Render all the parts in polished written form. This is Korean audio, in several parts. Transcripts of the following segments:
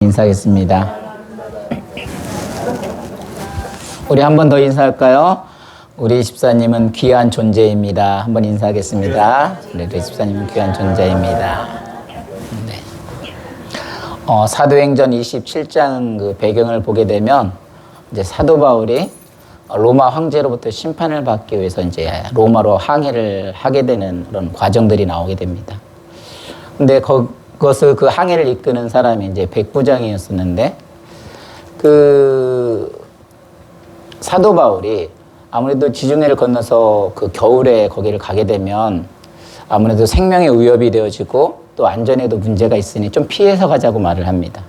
인사하겠습니다. 우리 한 번 더 인사할까요? 우리 집사님은 귀한 존재입니다. 한번 인사하겠습니다. 우리 집사님은 귀한 존재입니다. 네. 사도행전 27장 그 배경을 보게 되면 이제 사도 바울이 로마 황제로부터 심판을 받기 위해서 이제 로마로 항해를 하게 되는 그런 과정들이 나오게 됩니다. 근데 그것을 그 항해를 이끄는 사람이 이제 백부장이었었는데 그 사도 바울이 아무래도 지중해를 건너서 그 겨울에 거기를 가게 되면 아무래도 생명의 위협이 되어지고 또 안전에도 문제가 있으니 좀 피해서 가자고 말을 합니다.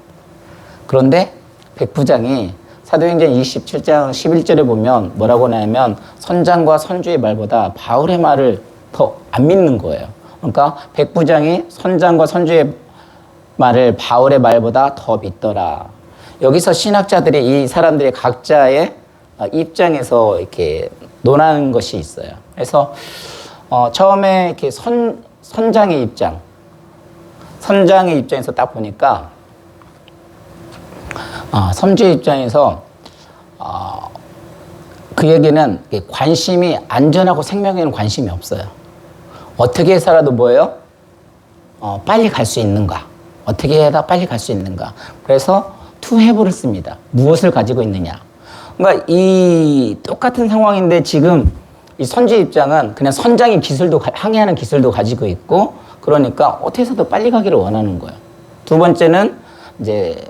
그런데 백부장이 사도행전 27장 11절에 보면 뭐라고 하냐면 선장과 선주의 말보다 바울의 말을 더 안 믿는 거예요. 그러니까 백부장이 선장과 선주의 말을 바울의 말보다 더 믿더라. 여기서 신학자들이 이 사람들의 각자의 입장에서 이렇게 논하는 것이 있어요. 그래서 처음에 이렇게 선장의 입장에서 딱 보니까 선주의 입장에서 그 얘기는 관심이 안전하고 생명에는 관심이 없어요. 어떻게 살아도 뭐예요? 빨리 갈 수 있는가? 어떻게 해야 빨리 갈 수 있는가? 그래서 to have를 씁니다. 무엇을 가지고 있느냐? 그러니까 이 똑같은 상황인데 지금 이 선주의 입장은 그냥 선장의 기술도 항해하는 기술도 가지고 있고 그러니까 어떻게 해서도 빨리 가기를 원하는 거예요. 두 번째는 이제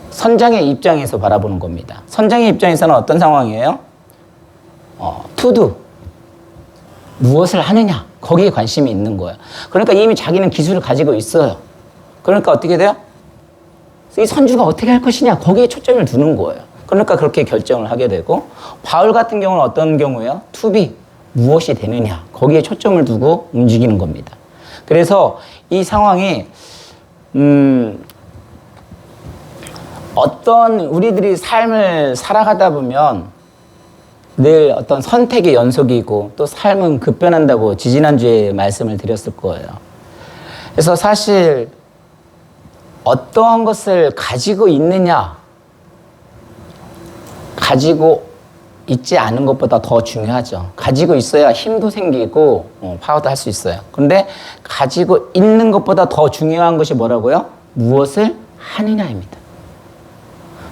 선장의 입장에서 바라보는 겁니다. 선장의 입장에서는 어떤 상황이에요? to do. 무엇을 하느냐? 거기에 관심이 있는 거예요. 그러니까 이미 자기는 기술을 가지고 있어요. 그러니까 어떻게 돼요? 이 선주가 어떻게 할 것이냐? 거기에 초점을 두는 거예요. 그러니까 그렇게 결정을 하게 되고 바울 같은 경우는 어떤 경우예요? to be. 무엇이 되느냐? 거기에 초점을 두고 움직이는 겁니다. 그래서 이 상황이 어떤 우리들이 삶을 살아가다 보면 늘 어떤 선택의 연속이고 또 삶은 급변한다고 지지난주에 말씀을 드렸을 거예요. 그래서 사실 어떠한 것을 가지고 있느냐, 가지고 있지 않은 것보다 더 중요하죠. 가지고 있어야 힘도 생기고 파워도 할 수 있어요. 그런데 가지고 있는 것보다 더 중요한 것이 뭐라고요? 무엇을 하느냐입니다.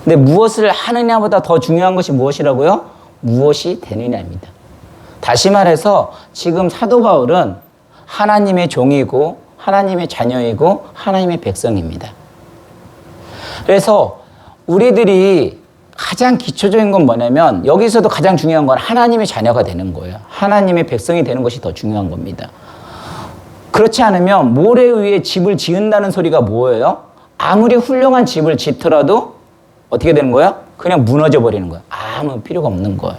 근데 무엇을 하느냐보다 더 중요한 것이 무엇이라고요? 무엇이 되느냐입니다. 다시 말해서 지금 사도 바울은 하나님의 종이고 하나님의 자녀이고 하나님의 백성입니다. 그래서 우리들이 가장 기초적인 건 뭐냐면 여기서도 가장 중요한 건 하나님의 자녀가 되는 거예요. 하나님의 백성이 되는 것이 더 중요한 겁니다. 그렇지 않으면 모래 위에 집을 지은다는 소리가 뭐예요? 아무리 훌륭한 집을 짓더라도 어떻게 되는 거예요? 그냥 무너져 버리는 거예요. 아무 필요가 없는 거예요.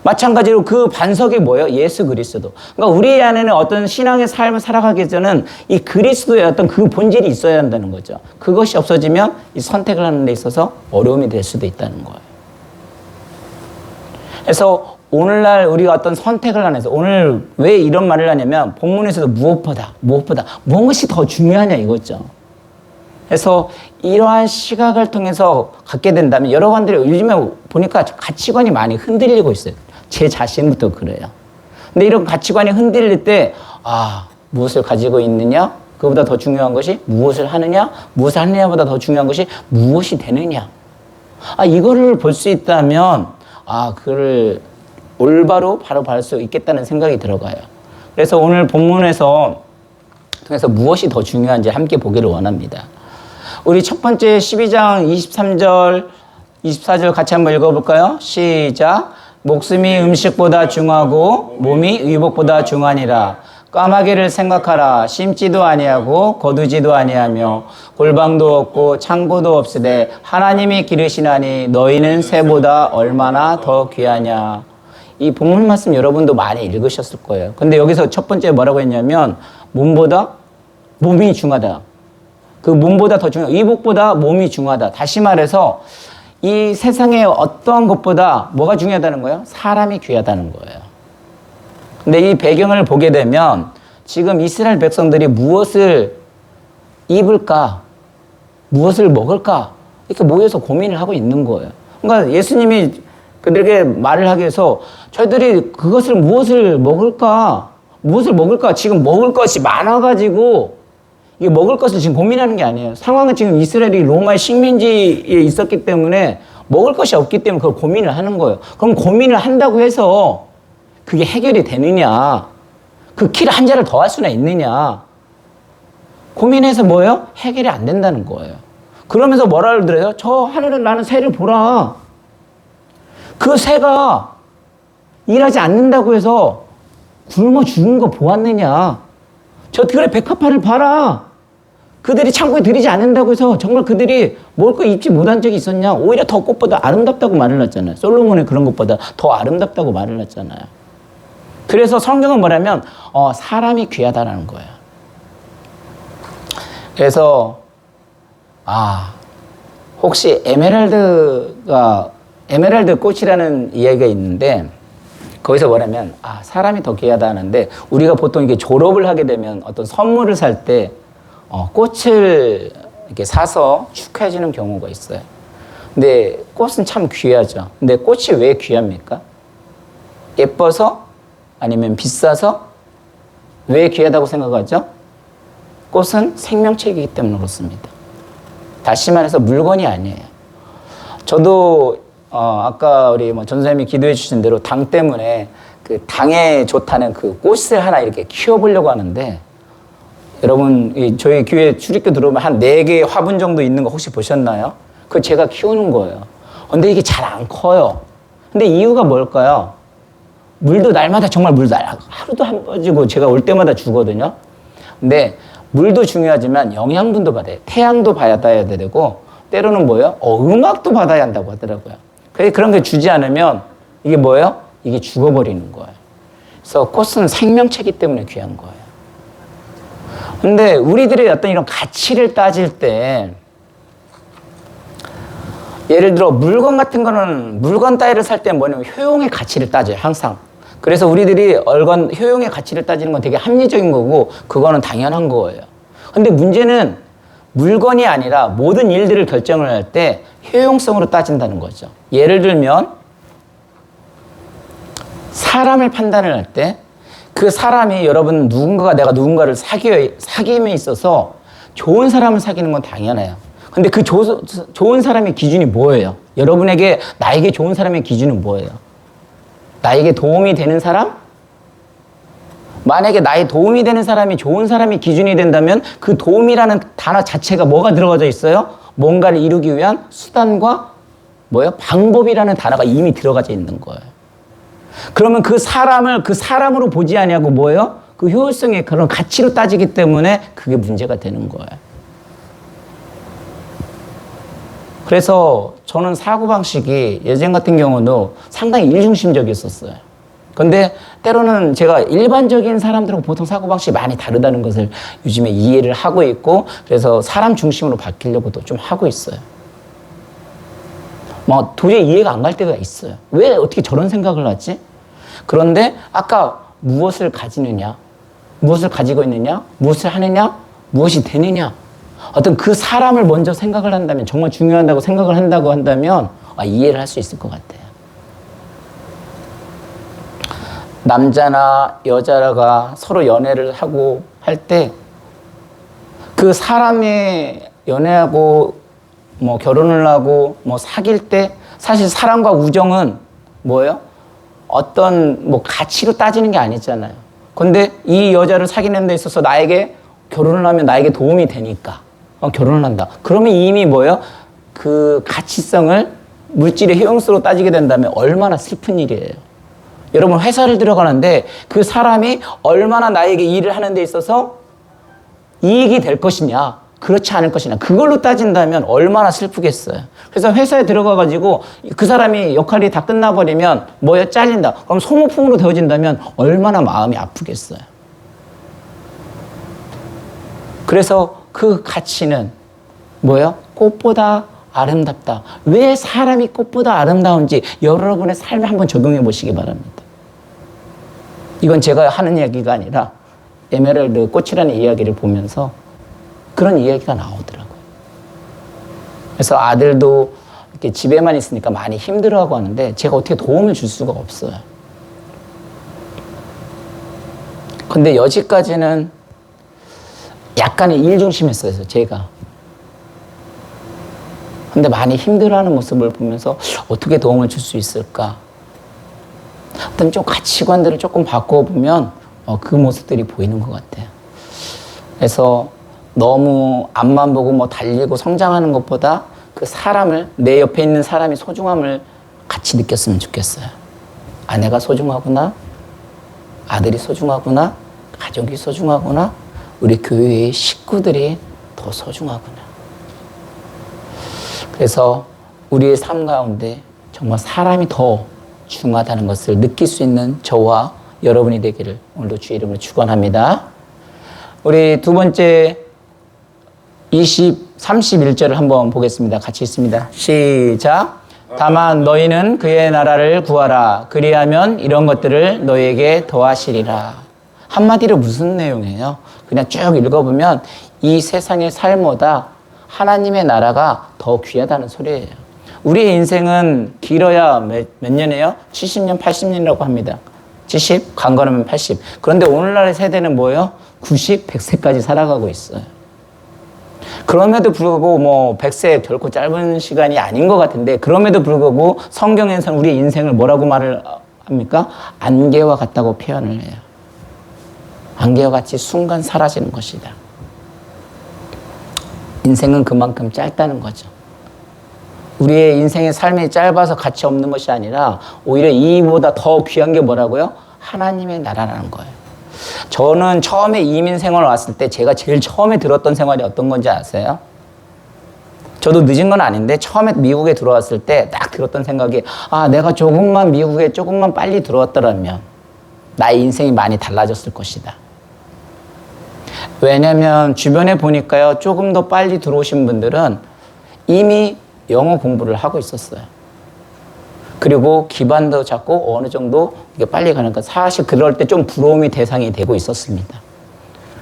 마찬가지로 그 반석이 뭐예요? 예수 그리스도. 그러니까 우리 안에는 어떤 신앙의 삶을 살아가기 위해서는 이 그리스도의 어떤 그 본질이 있어야 한다는 거죠. 그것이 없어지면 이 선택을 하는 데 있어서 어려움이 될 수도 있다는 거예요. 그래서 오늘날 우리가 어떤 선택을 하면서 오늘 왜 이런 말을 하냐면 본문에서도 무엇보다 무엇이 더 중요하냐 이거죠. 그래서 이러한 시각을 통해서 갖게 된다면 여러분들이 요즘에 보니까 가치관이 많이 흔들리고 있어요. 제 자신부터 그래요. 근데 이런 가치관이 흔들릴 때 무엇을 가지고 있느냐? 그보다 더 중요한 것이 무엇을 하느냐? 무엇을 하느냐보다 더 중요한 것이 무엇이 되느냐? 이거를 볼 수 있다면 그를 올바로 바로 볼 수 있겠다는 생각이 들어가요. 그래서 오늘 본문에서 통해서 무엇이 더 중요한지 함께 보기를 원합니다. 우리 첫 번째 12장 23절, 24절 같이 한번 읽어볼까요? 시작. 목숨이 음식보다 중하고 몸이 의복보다 중하니라. 까마귀를 생각하라. 심지도 아니하고 거두지도 아니하며 골방도 없고 창고도 없으되 하나님이 기르시나니 너희는 새보다 얼마나 더 귀하냐. 이 본문 말씀 여러분도 많이 읽으셨을 거예요. 근데 여기서 첫 번째 뭐라고 했냐면 몸이 중하다. 그 몸보다 더 중요한, 의복보다 몸이 중요하다. 다시 말해서 이 세상의 어떠한 것보다 뭐가 중요하다는 거예요? 사람이 귀하다는 거예요. 근데 이 배경을 보게 되면 지금 이스라엘 백성들이 무엇을 입을까? 무엇을 먹을까? 이렇게 모여서 고민을 하고 있는 거예요. 그러니까 예수님이 그들에게 말을 하기 위해서 저희들이 그것을 무엇을 먹을까? 무엇을 먹을까? 지금 먹을 것이 많아가지고 이게 먹을 것을 지금 고민하는 게 아니에요. 상황은 지금 이스라엘이 로마의 식민지에 있었기 때문에 먹을 것이 없기 때문에 그걸 고민을 하는 거예요. 그럼 고민을 한다고 해서 그게 해결이 되느냐? 그 키를 한 자를 더 할 수나 있느냐? 고민해서 뭐예요? 해결이 안 된다는 거예요. 그러면서 뭐라 그러더래요? 저 하늘을 나는 새를 보라. 그 새가 일하지 않는다고 해서 굶어 죽은 거 보았느냐? 저 들의 백합화를 봐라. 그들이 창고에 들이지 않는다고 해서 정말 그들이 먹을 거 입지 못한 적이 있었냐? 오히려 더 꽃보다 아름답다고 말을 했잖아요. 솔로몬의 그런 것보다 더 아름답다고 말을 했잖아요. 그래서 성경은 뭐냐면 사람이 귀하다라는 거예요. 그래서 혹시 에메랄드 꽃이라는 이야기가 있는데 거기서 뭐냐면 사람이 더 귀하다 하는데 우리가 보통 이게 졸업을 하게 되면 어떤 선물을 살 때 꽃을 이렇게 사서 축하해 주는 경우가 있어요. 근데 꽃은 참 귀하죠. 근데 꽃이 왜 귀합니까? 예뻐서? 아니면 비싸서? 왜 귀하다고 생각하죠? 꽃은 생명체이기 때문에 그렇습니다. 다시 말해서 물건이 아니에요. 저도 아까 우리 전사님이 기도해 주신 대로 당 때문에 그 당에 좋다는 그 꽃을 하나 이렇게 키워보려고 하는데 여러분 저희 교회 출입교 들어오면 한 4개의 화분 정도 있는 거 혹시 보셨나요? 그거 제가 키우는 거예요. 근데 이게 잘 안 커요. 근데 이유가 뭘까요? 물도 날마다 정말 물도 하루도 한 번 주고 제가 올 때마다 주거든요. 근데 물도 중요하지만 영양분도 받아야 돼. 태양도 받아야 되고 때로는 뭐예요? 음악도 받아야 한다고 하더라고요. 그런 게 주지 않으면 이게 뭐예요? 이게 죽어버리는 거예요. 그래서 꽃은 생명체이기 때문에 귀한 거예요. 근데 우리들의 어떤 이런 가치를 따질 때 예를 들어 물건 같은 거는 물건 따위를 살 때 뭐냐면 효용의 가치를 따져요. 항상. 그래서 우리들이 효용의 가치를 따지는 건 되게 합리적인 거고 그거는 당연한 거예요. 근데 문제는 물건이 아니라 모든 일들을 결정을 할 때 효용성으로 따진다는 거죠. 예를 들면 사람을 판단을 할 때 그 사람이 여러분 내가 누군가를 사귀임에 있어서 좋은 사람을 사귀는 건 당연해요. 근데 그 좋은 사람의 기준이 뭐예요? 나에게 좋은 사람의 기준은 뭐예요? 나에게 도움이 되는 사람? 만약에 나의 도움이 되는 사람이 좋은 사람이 기준이 된다면 그 도움이라는 단어 자체가 뭐가 들어가져 있어요? 뭔가를 이루기 위한 수단과 방법이라는 단어가 이미 들어가져 있는 거예요. 그러면 그 사람을 그 사람으로 보지 아니하고 그 효율성의 그런 가치로 따지기 때문에 그게 문제가 되는 거예요. 그래서 저는 사고방식이 예전 같은 경우도 상당히 일중심적이었었어요. 근데 때로는 제가 일반적인 사람들하고 보통 사고방식이 많이 다르다는 것을 요즘에 이해를 하고 있고 그래서 사람 중심으로 바뀌려고도 좀 하고 있어요. 도저히 이해가 안 갈 때가 있어요. 왜 어떻게 저런 생각을 하지? 그런데 아까 무엇을 가지느냐, 무엇을 가지고 있느냐, 무엇을 하느냐, 무엇이 되느냐 어떤 그 사람을 먼저 생각을 한다면 정말 중요하다고 생각을 한다고 한다면 이해를 할 수 있을 것 같아요. 남자나 여자가 서로 연애를 하고 할 때 그 사람이 연애하고 결혼을 하고 사귈 때 사실 사랑과 우정은 뭐예요? 어떤 가치로 따지는 게 아니잖아요. 근데 이 여자를 사귀는 데 있어서 나에게 결혼을 하면 나에게 도움이 되니까 결혼을 한다. 그러면 이미 그 가치성을 물질의 효용수로 따지게 된다면 얼마나 슬픈 일이에요. 여러분 회사를 들어가는데 그 사람이 얼마나 나에게 일을 하는 데 있어서 이익이 될 것이냐 그렇지 않을 것이냐 그걸로 따진다면 얼마나 슬프겠어요. 그래서 회사에 들어가가지고 그 사람이 역할이 다 끝나버리면 잘린다. 그럼 소모품으로 되어진다면 얼마나 마음이 아프겠어요. 그래서 그 가치는 꽃보다 아름답다. 왜 사람이 꽃보다 아름다운지 여러분의 삶에 한번 적용해 보시기 바랍니다. 이건 제가 하는 이야기가 아니라 에메랄드 꽃이라는 이야기를 보면서 그런 이야기가 나오더라고요. 그래서 아들도 이렇게 집에만 있으니까 많이 힘들어하고 하는데 제가 어떻게 도움을 줄 수가 없어요. 근데 여지까지는 약간의 일중심했어요, 제가. 근데 많이 힘들어하는 모습을 보면서 어떻게 도움을 줄 수 있을까? 어떤 좀 가치관들을 조금 바꿔보면 그 모습들이 보이는 것 같아요. 그래서 너무 앞만 보고 뭐 달리고 성장하는 것보다 그 사람을, 내 옆에 있는 사람이 소중함을 같이 느꼈으면 좋겠어요. 아내가 소중하구나, 아들이 소중하구나, 가족이 소중하구나, 우리 교회의 식구들이 더 소중하구나. 그래서 우리의 삶 가운데 정말 사람이 더 중요하다는 것을 느낄 수 있는 저와 여러분이 되기를 오늘도 주의 이름으로 축원합니다. 우리 두 번째 31절을 한번 보겠습니다. 같이 있습니다. 시작. 다만 너희는 그의 나라를 구하라. 그리하면 이런 것들을 너희에게 더하시리라. 한마디로 무슨 내용이에요? 그냥 쭉 읽어보면 이 세상의 삶보다 하나님의 나라가 더 귀하다는 소리예요. 우리의 인생은 길어야 몇 년이에요? 70년, 80년이라고 합니다. 70, 강건하면 80. 그런데 오늘날의 세대는 뭐예요? 90, 100세까지 살아가고 있어요. 그럼에도 불구하고 뭐 100세 결코 짧은 시간이 아닌 것 같은데 그럼에도 불구하고 성경에서는 우리의 인생을 뭐라고 말을 합니까? 안개와 같다고 표현을 해요. 안개와 같이 순간 사라지는 것이다. 인생은 그만큼 짧다는 거죠. 우리의 인생의 삶이 짧아서 가치 없는 것이 아니라 오히려 이보다 더 귀한 게 뭐라고요? 하나님의 나라라는 거예요. 저는 처음에 이민 생활 왔을 때 제가 제일 처음에 들었던 생활이 어떤 건지 아세요? 저도 늦은 건 아닌데 처음에 미국에 들어왔을 때 딱 들었던 생각이 내가 조금만 미국에 조금만 빨리 들어왔더라면 나의 인생이 많이 달라졌을 것이다. 왜냐면 주변에 보니까요, 조금 더 빨리 들어오신 분들은 이미 영어 공부를 하고 있었어요. 그리고 기반도 잡고 어느 정도 빨리 가니까 사실 그럴 때 좀 부러움이 대상이 되고 있었습니다.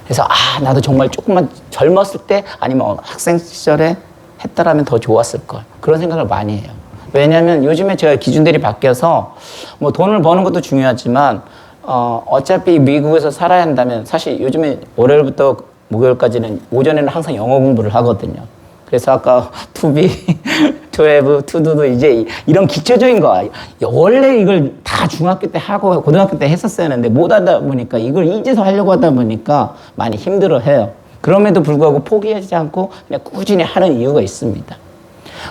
그래서 나도 정말 조금만 젊었을 때 아니면 학생 시절에 했다라면 더 좋았을 걸. 그런 생각을 많이 해요. 왜냐하면 요즘에 제가 기준들이 바뀌어서 뭐 돈을 버는 것도 중요하지만 어차피 미국에서 살아야 한다면 사실 요즘에 월요일부터 목요일까지는 오전에는 항상 영어 공부를 하거든요. 그래서 아까 투비, 투에브, 투두도 이제 이런 기초적인 거 원래 이걸 다 중학교 때 하고 고등학교 때 했었어야 하는데 못 하다 보니까 이걸 이제서 하려고 하다 보니까 많이 힘들어해요. 그럼에도 불구하고 포기하지 않고 그냥 꾸준히 하는 이유가 있습니다.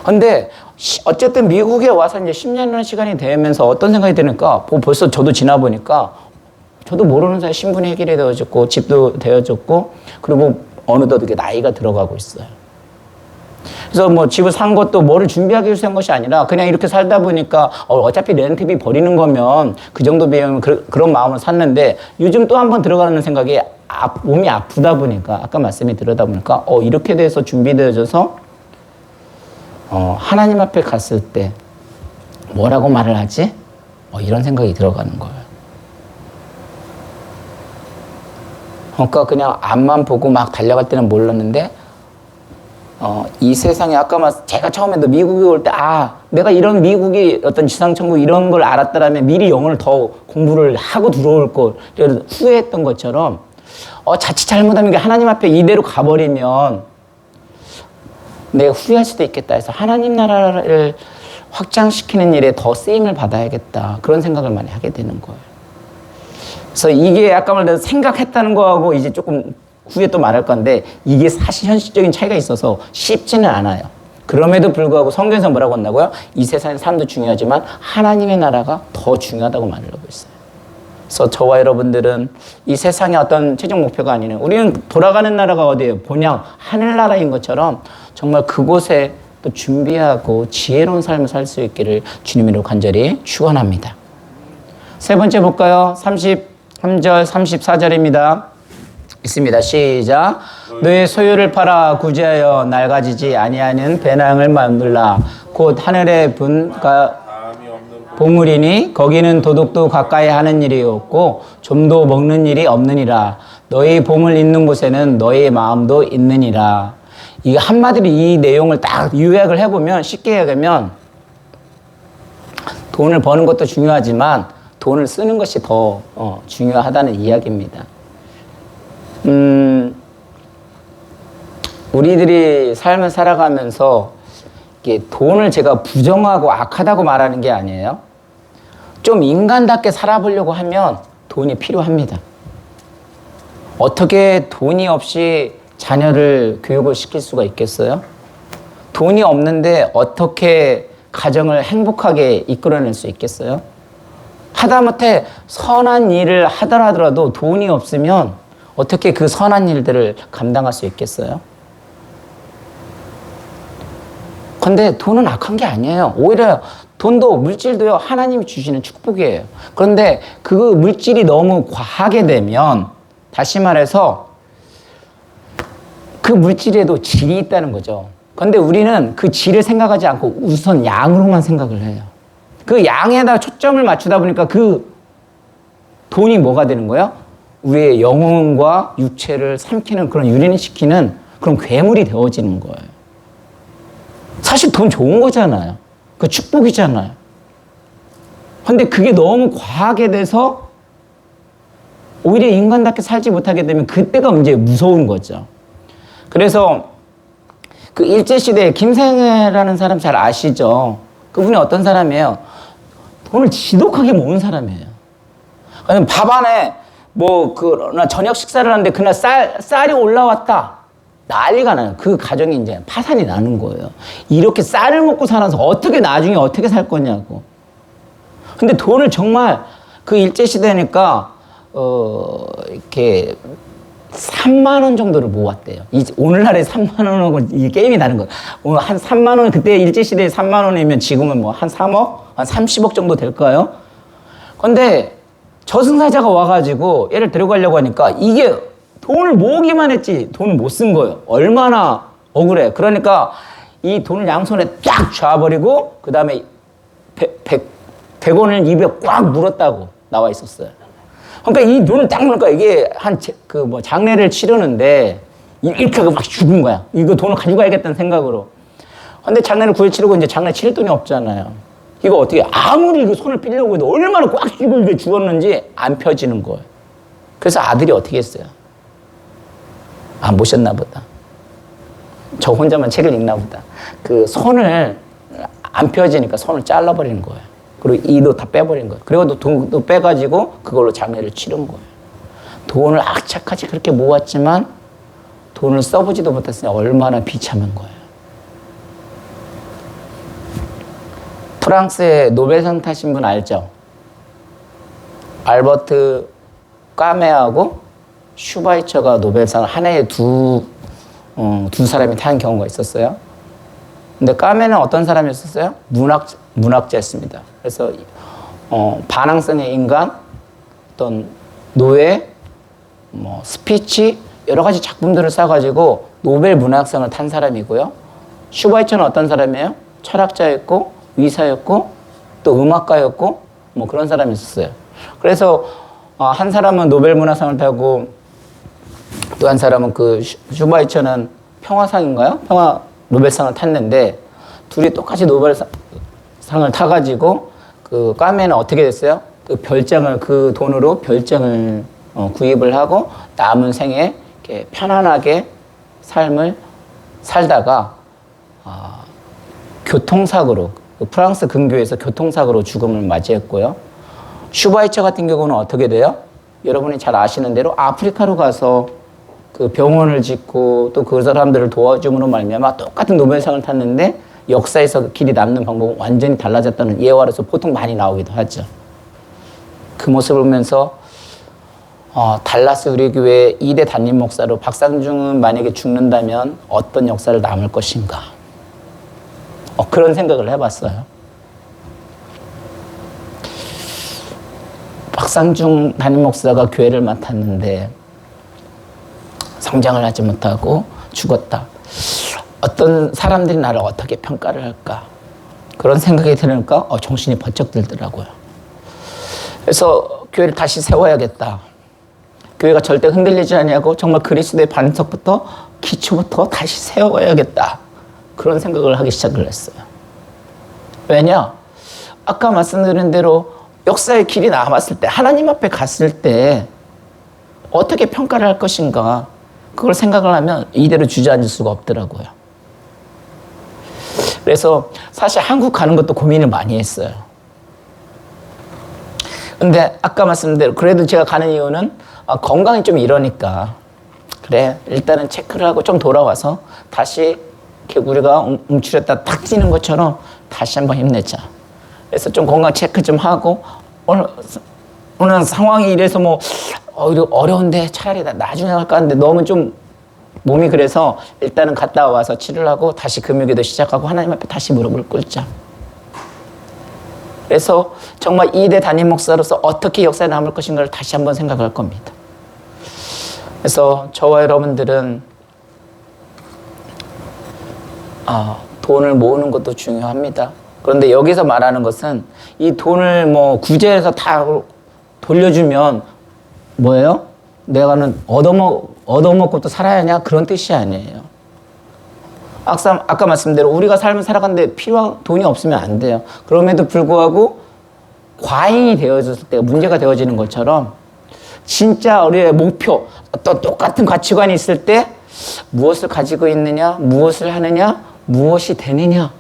근데 어쨌든 미국에 와서 이제 10년이라는 시간이 되면서 어떤 생각이 드니까 벌써 저도 지나 보니까 저도 모르는 사이에 신분이 해결이 되어졌고 집도 되어졌고 그리고 어느덧 이렇게 나이가 들어가고 있어요. 그래서 뭐 집을 산 것도 뭐를 준비하기 위해서 한 것이 아니라 그냥 이렇게 살다 보니까 어차피 렌트비 버리는 거면 그 정도 비용이면 그런 마음을 샀는데 요즘 또 한 번 들어가는 생각이 몸이 아프다 보니까 아까 말씀이 들어다 보니까 이렇게 돼서 준비되어져서 하나님 앞에 갔을 때 뭐라고 말을 하지? 이런 생각이 들어가는 거예요. 그러니까 그냥 앞만 보고 막 달려갈 때는 몰랐는데 이 세상에 제가 처음에도 미국에 올 때 내가 이런 미국이 어떤 지상천국 이런 걸 알았더라면 미리 영어를 더 공부를 하고 들어올 걸 후회했던 것처럼 자칫 잘못하면 하나님 앞에 이대로 가버리면 내가 후회할 수도 있겠다 해서 하나님 나라를 확장시키는 일에 더 쓰임을 받아야겠다 그런 생각을 많이 하게 되는 거예요. 그래서 이게 아까 말한 생각했다는 거하고 이제 조금 후에 또 말할 건데 이게 사실 현실적인 차이가 있어서 쉽지는 않아요. 그럼에도 불구하고 성경에서 뭐라고 한다고요? 이 세상의 삶도 중요하지만 하나님의 나라가 더 중요하다고 말을 하고 있어요. 그래서 저와 여러분들은 이 세상의 어떤 최종 목표가 아니에요. 우리는 돌아가는 나라가 어디예요? 본향 하늘나라인 것처럼 정말 그곳에 또 준비하고 지혜로운 삶을 살 수 있기를 주님으로 간절히 축원합니다. 세 번째 볼까요? 33절 34절입니다. 있습니다. 시작. 너의 소유를 팔아 구제하여 낡아지지 아니하는 배낭을 만들라. 곧 하늘의 분가 보물이니 거기는 도둑도 가까이 하는 일이 없고 좀도 먹는 일이 없느니라. 너희 보물 있는 곳에는 너희 마음도 있느니라. 이 한마디로 이 내용을 딱 요약을 해보면, 쉽게 얘기하면 돈을 버는 것도 중요하지만 돈을 쓰는 것이 더 중요하다는 이야기입니다. 우리들이 삶을 살아가면서 이게 돈을 제가 부정하고 악하다고 말하는 게 아니에요. 좀 인간답게 살아보려고 하면 돈이 필요합니다. 어떻게 돈이 없이 자녀를 교육을 시킬 수가 있겠어요? 돈이 없는데 어떻게 가정을 행복하게 이끌어낼 수 있겠어요? 하다못해 선한 일을 하더라도 돈이 없으면 어떻게 그 선한 일들을 감당할 수 있겠어요? 근데 돈은 악한 게 아니에요. 오히려 돈도 물질도요, 하나님이 주시는 축복이에요. 그런데 그 물질이 너무 과하게 되면, 다시 말해서 그 물질에도 질이 있다는 거죠. 그런데 우리는 그 질을 생각하지 않고 우선 양으로만 생각을 해요. 그 양에다 초점을 맞추다 보니까 그 돈이 뭐가 되는 거예요? 우리의 영혼과 육체를 삼키는, 그런 유린시키는 그런 괴물이 되어지는 거예요. 사실 돈 좋은 거잖아요. 그 축복이잖아요. 근데 그게 너무 과하게 돼서 오히려 인간답게 살지 못하게 되면 그때가 문제, 무서운 거죠. 그래서 그 일제시대에 김생애라는 사람 잘 아시죠? 그분이 어떤 사람이에요? 돈을 지독하게 모은 사람이에요. 밥 안에 저녁 식사를 하는데 그날 쌀이 올라왔다. 난리가 나요. 그 가정이 이제 파산이 나는 거예요. 이렇게 쌀을 먹고 살아서 나중에 어떻게 살 거냐고. 근데 돈을 정말 그 일제시대니까, 이렇게 3만 원 정도를 모았대요. 오늘날에 3만 원하고 이 게임이 다른 거예요. 한 3만 원, 그때 일제시대에 3만 원이면 지금은 한 3억? 한 30억 정도 될까요? 근데 저승사자가 와가지고 얘를 데려가려고 하니까 이게 돈을 모으기만 했지 돈을 못 쓴 거예요. 얼마나 억울해. 그러니까 이 돈을 양손에 쫙 쥐어버리고 그 다음에 100원을 입에 꽉 물었다고 나와 있었어요. 그러니까 이 돈을 딱 물으니까 이게 장례를 치르는데 이렇게 하고 막 죽은 거야. 이거 돈을 가져가야겠다는 생각으로. 근데 장례를 치르고 이제 장례 치를 돈이 없잖아요. 이거 어떻게, 아무리 이거 손을 삐려고 해도 얼마나 꽉 쥐고 이게 죽었는지 안 펴지는 거예요. 그래서 아들이 어떻게 했어요? 모셨나 보다. 저 혼자만 책을 읽나 보다. 그 손을 안 펴지니까 손을 잘라버리는 거예요. 그리고 이도 다 빼버린 거예요. 그리고 돈도 빼가지고 그걸로 장례를 치른 거예요. 돈을 악착같이 그렇게 모았지만 돈을 써보지도 못했으니 얼마나 비참한 거예요. 프랑스의 노벨상 타신 분 알죠? 알버트 까메하고 슈바이처가 노벨상을 한 해에 두 사람이 탄 경우가 있었어요. 근데 까메는 어떤 사람이었어요? 문학자였습니다. 그래서 반항성의 인간, 어떤 노예, 스피치, 여러 가지 작품들을 써가지고 노벨 문학상을 탄 사람이고요. 슈바이처는 어떤 사람이에요? 철학자였고 의사였고 또 음악가였고 그런 사람이 있었어요. 그래서 한 사람은 노벨 문학상을 타고 또 한 사람은 그 슈바이처는 평화상인가요? 노벨상을 탔는데 둘이 똑같이 노벨상을 타가지고 그 까메는 어떻게 됐어요? 그 돈으로 별장을 구입을 하고 남은 생에 이렇게 편안하게 삶을 살다가 교통사고로, 프랑스 근교에서 교통사고로 죽음을 맞이했고요. 슈바이처 같은 경우는 어떻게 돼요? 여러분이 잘 아시는 대로 아프리카로 가서 그 병원을 짓고 또 그 사람들을 도와줌으로 말미암아 똑같은 노벨상을 탔는데 역사에서 길이 남는 방법은 완전히 달라졌다는 예화로서 보통 많이 나오기도 하죠. 그 모습을 보면서 달라스 우리 교회 2대 담임 목사로 박상중은 만약에 죽는다면 어떤 역사를 남을 것인가, 그런 생각을 해봤어요. 박상중 담임 목사가 교회를 맡았는데 성장을 하지 못하고 죽었다. 어떤 사람들이 나를 어떻게 평가를 할까? 그런 생각이 들으니까 정신이 번쩍 들더라고요. 그래서 교회를 다시 세워야겠다. 교회가 절대 흔들리지 않냐고 정말 그리스도의 반석부터 기초부터 다시 세워야겠다. 그런 생각을 하기 시작을 했어요. 왜냐? 아까 말씀드린 대로 역사의 길이 남았을 때, 하나님 앞에 갔을 때 어떻게 평가를 할 것인가, 그걸 생각을 하면 이대로 주저앉을 수가 없더라고요. 그래서 사실 한국 가는 것도 고민을 많이 했어요. 근데 아까 말씀대로 그래도 제가 가는 이유는 건강이 좀 이러니까 그래 일단은 체크를 하고 좀 돌아와서 다시 우리가 움츠렸다 탁 찌는 것처럼 다시 한번 힘내자. 그래서 좀 건강 체크 좀 하고 오늘 상황이 이래서 뭐 어려운데 차라리 나중에 갈까 하는데 너무 좀 몸이 그래서 일단은 갔다 와서 치료를 하고 다시 금요기도 시작하고 하나님 앞에 다시 무릎을 꿇자. 그래서 정말 2대 담임 목사로서 어떻게 역사에 남을 것인가를 다시 한번 생각할 겁니다. 그래서 저와 여러분들은 돈을 모으는 것도 중요합니다. 그런데 여기서 말하는 것은 이 돈을 뭐 구제해서 다 돌려주면 뭐예요? 내가는 얻어먹고 또 살아야 하냐? 그런 뜻이 아니에요. 아까 말씀대로 우리가 삶을 살아가는데 필요한 돈이 없으면 안 돼요. 그럼에도 불구하고 과잉이 되어졌을 때 문제가 되어지는 것처럼 진짜 우리의 목표, 어떤 똑같은 가치관이 있을 때 무엇을 가지고 있느냐, 무엇을 하느냐, 무엇이 되느냐.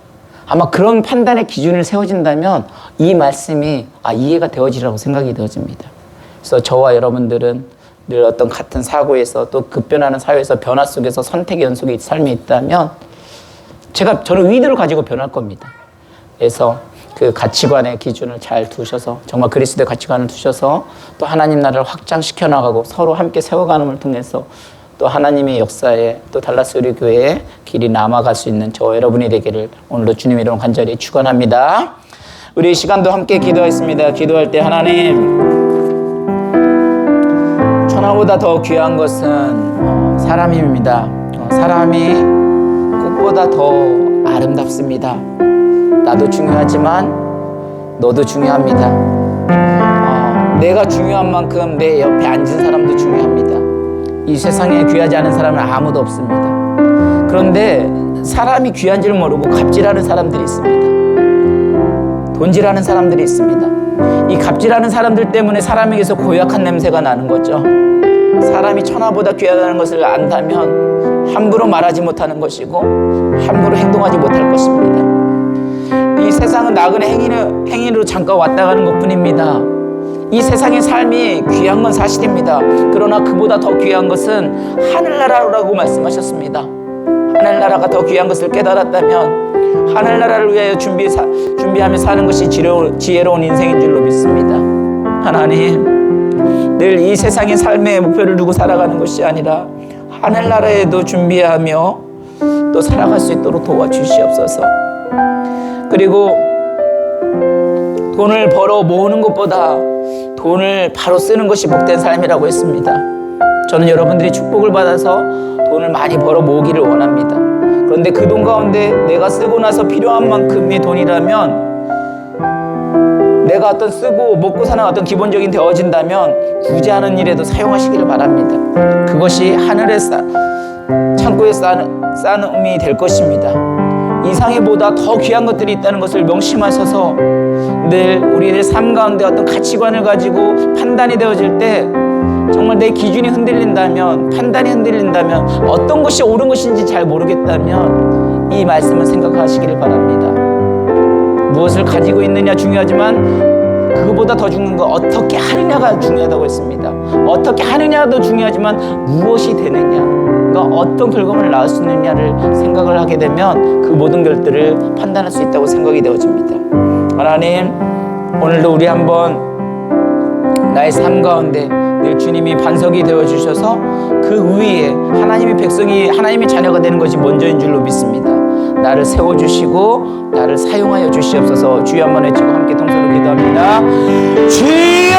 아마 그런 판단의 기준을 세워진다면 이 말씀이 이해가 되어지라고 생각이 되어집니다. 그래서 저와 여러분들은 늘 어떤 같은 사고에서 또 급변하는 사회에서 변화 속에서 선택의 연속의 삶이 있다면 저는 의도를 가지고 변할 겁니다. 그래서 그 가치관의 기준을 잘 두셔서 정말 그리스도의 가치관을 두셔서 또 하나님 나라를 확장시켜 나가고 서로 함께 세워가는을 통해서 또 하나님의 역사에 또 달라스 우리 교회의 길이 남아갈 수 있는 저 여러분이 되기를 오늘도 주님 이름 간절히 축원합니다. 우리 시간도 함께 기도하겠습니다. 기도할 때 하나님, 천하보다 더 귀한 것은 사람입니다. 사람이 꽃보다 더 아름답습니다. 나도 중요하지만 너도 중요합니다. 내가 중요한 만큼 내 옆에 앉은 사람도 중요합니다. 이 세상에 귀하지 않은 사람은 아무도 없습니다. 그런데 사람이 귀한 줄 모르고 갑질하는 사람들이 있습니다. 돈질하는 사람들이 있습니다. 이 갑질하는 사람들 때문에 사람에게서 고약한 냄새가 나는 거죠. 사람이 천하보다 귀하다는 것을 안다면 함부로 말하지 못하는 것이고 함부로 행동하지 못할 것입니다. 이 세상은 나그네 행위로 잠깐 왔다 가는 것뿐입니다. 이 세상의 삶이 귀한 건 사실입니다. 그러나 그보다 더 귀한 것은 하늘나라라고 말씀하셨습니다. 하늘나라가 더 귀한 것을 깨달았다면 하늘나라를 위하여 준비하며 사는 것이 지혜로운 인생인 줄로 믿습니다. 하나님, 늘 이 세상의 삶의 목표를 두고 살아가는 것이 아니라 하늘나라에도 준비하며 또 살아갈 수 있도록 도와주시옵소서. 그리고 돈을 벌어 모으는 것보다 돈을 바로 쓰는 것이 복된 삶이라고 했습니다. 저는 여러분들이 축복을 받아서 돈을 많이 벌어 모으기를 원합니다. 그런데 그 돈 가운데 내가 쓰고 나서 필요한 만큼의 돈이라면 내가 어떤 쓰고 먹고 사는 어떤 기본적인 되어진다면 구제하는 일에도 사용하시기를 바랍니다. 그것이 하늘의 창고에 쌓음이 될 것입니다. 이 상에보다 더 귀한 것들이 있다는 것을 명심하셔서 늘 우리의 삶 가운데 어떤 가치관을 가지고 판단이 되어질 때 정말 내 기준이 흔들린다면, 판단이 흔들린다면, 어떤 것이 옳은 것인지 잘 모르겠다면 이 말씀을 생각하시기를 바랍니다. 무엇을 가지고 있느냐 중요하지만 그거보다 더 중요한 건 어떻게 하느냐가 중요하다고 했습니다. 어떻게 하느냐도 중요하지만 무엇이 되느냐, 어떤 결과물을 낳을 수 있느냐를 생각을 하게 되면 그 모든 것들을 판단할 수 있다고 생각이 되어집니다. 하나님, 오늘도 우리 한번 나의 삶 가운데 늘 주님이 반석이 되어주셔서 그 위에 하나님의 백성이 하나님의 자녀가 되는 것이 먼저인 줄로 믿습니다. 나를 세워주시고 나를 사용하여 주시옵소서. 주여 한번 외치고 함께 통성으로 기도합니다. 주여!